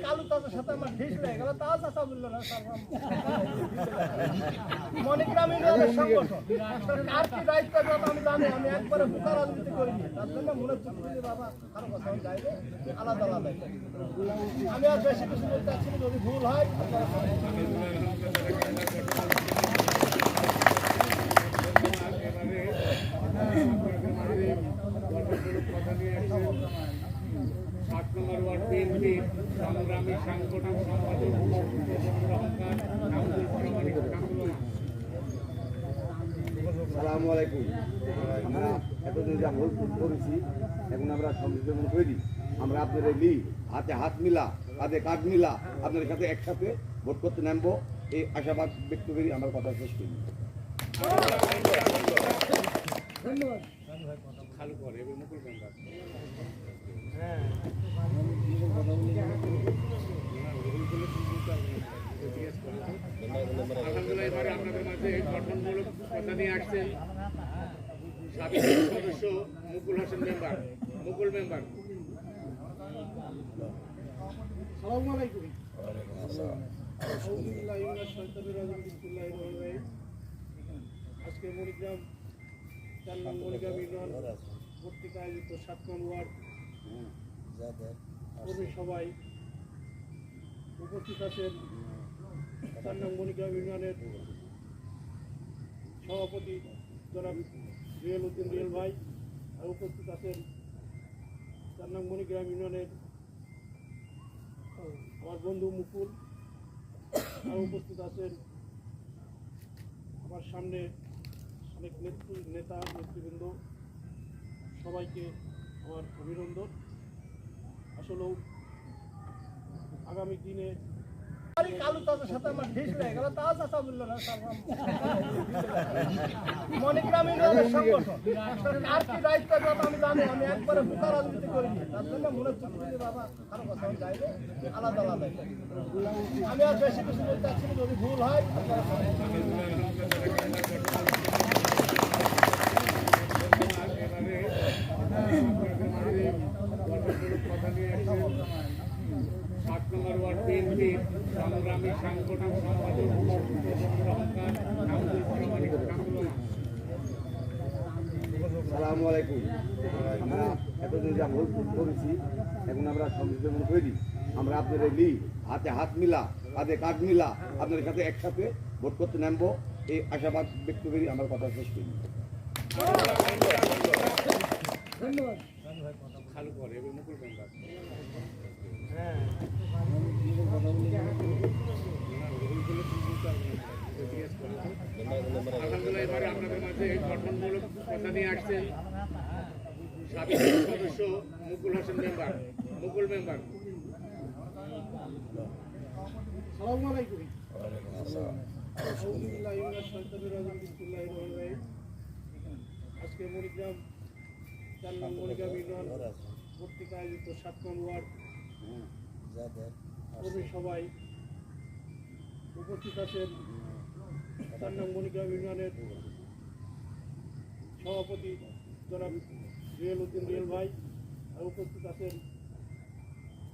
কালু তাদের সাথে আমার ঢিস হয়ে গেল, তাও চাচা বললো না মণিগ্রাম ইউনিয়নের সংগঠন আর কি দায়িত্ব আমি জানি, আমি একবারে বুকা রাজনীতি করিনি, তার জন্য মনে হচ্ছে বাবা আরো কথা যাইবে আলাদা আলাদা। আমি আর বেশি কিছু বলতে চাচ্ছি না, যদি ভুল হয় সংগ্রামী সাংগঠনিক সম্পাদক আসসালামু আলাইকুম। আমরা এতদিন যা ভুল করেছি, এখন আমরা সংশোধন তৈরি। আমরা আপনাদের লি হাতে হাত মিলা, কাঁধে কাঁধ মিলা আপনাদের সাথে একসাথে ভোট করতে নামবো, এই আশাবাদ ব্যক্ত করি আমার কথা শেষ করি। ধন্যবাদ। খালু করে এবং মুকুল মেম্বার আলহামদুলিল্লাহ এবারে আপনাদের মাঝে গঠনমূলক কথা নিয়ে আসছেন সাবেক সদস্য মুকুল হোসেন মেম্বার, মুকুল মেম্বার। আসসালামু আলাইকুম। আজকে মণিগ্রাম 4 নং মণিগ্রাম ইউনিয়ন কর্তৃক আয়োজিত 7 নং ওয়ার্ড কর্মী সভায় উপস্থিত আছেন 4 নং মণিগ্রাম ইউনিয়নের সভাপতি জনাব রিয়েল উদ্দিন রিয়েল ভাই, আর উপস্থিত আছেন 4 নং মণিগ্রাম ইউনিয়নের আমার বন্ধু মুকুল, আর উপস্থিত আছেন আমার সামনে অনেক নেতা নেতৃবৃন্দ, সবাইকে আমার অভিনন্দন। আসলেও আগামী দিনে কালু তাদের সাথে আমার ঢিস হয়ে গেল, তাও চাচা বললো না মণিগ্রাম ইউনিয়নের সংগঠন আর কি দায়িত্ব আমি জানি, আমি একবারে বুকা রাজনীতি করিনি, তার জন্য মনে হচ্ছে বাবা আরো কথা যাইবে আলাদা আলাদা। আমি আর বেশি কিছু বলতে চাচ্ছি না, যদি ভুল হয় সংগ্রামী সাংগঠনিক সম্পাদক আসসালামু আলাইকুম। আমরা এতদিন যা ভুল করেছি, এখন আমরা সংশোধন তৈরি। আমরা আপনাদের লি হাতে হাত মিলা, কাঁধে কাঁধ মিলা আপনাদের সাথে একসাথে ভোট করতে নামবো, এই আশাবাদ ব্যক্ত করি আমার কথা শেষ করি। ধন্যবাদ। খালু করে এবং মুকুল মেম্বার আলহামদুলিল্লাহ এবারে আপনাদের মাঝে গঠনমূলক কথা নিয়ে আসছেন সাবেক সদস্য মুকুল হোসেন মেম্বার, মুকুল মেম্বার। আসসালামু আলাইকুম। আজকে মণিগ্রাম 4 নং মণিগ্রাম ইউনিয়ন কর্তৃক আয়োজিত 7 নং ওয়ার্ড কর্মী সভায় উপস্থিত আছেন 4 নং মণিগ্রাম ইউনিয়নের সভাপতি জনাব রিয়েল উদ্দিন রিয়েল ভাই, আর উপস্থিত আছেন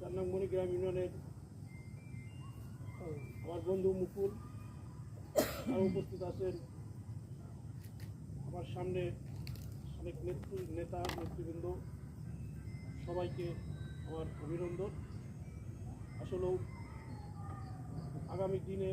4 নং মণিগ্রাম ইউনিয়নের আমার বন্ধু মুকুল, আর উপস্থিত আছেন আমার সামনে অনেক নেতা নেতৃবৃন্দ, সবাইকে আমার অভিনন্দন। আসলেও আগামী দিনে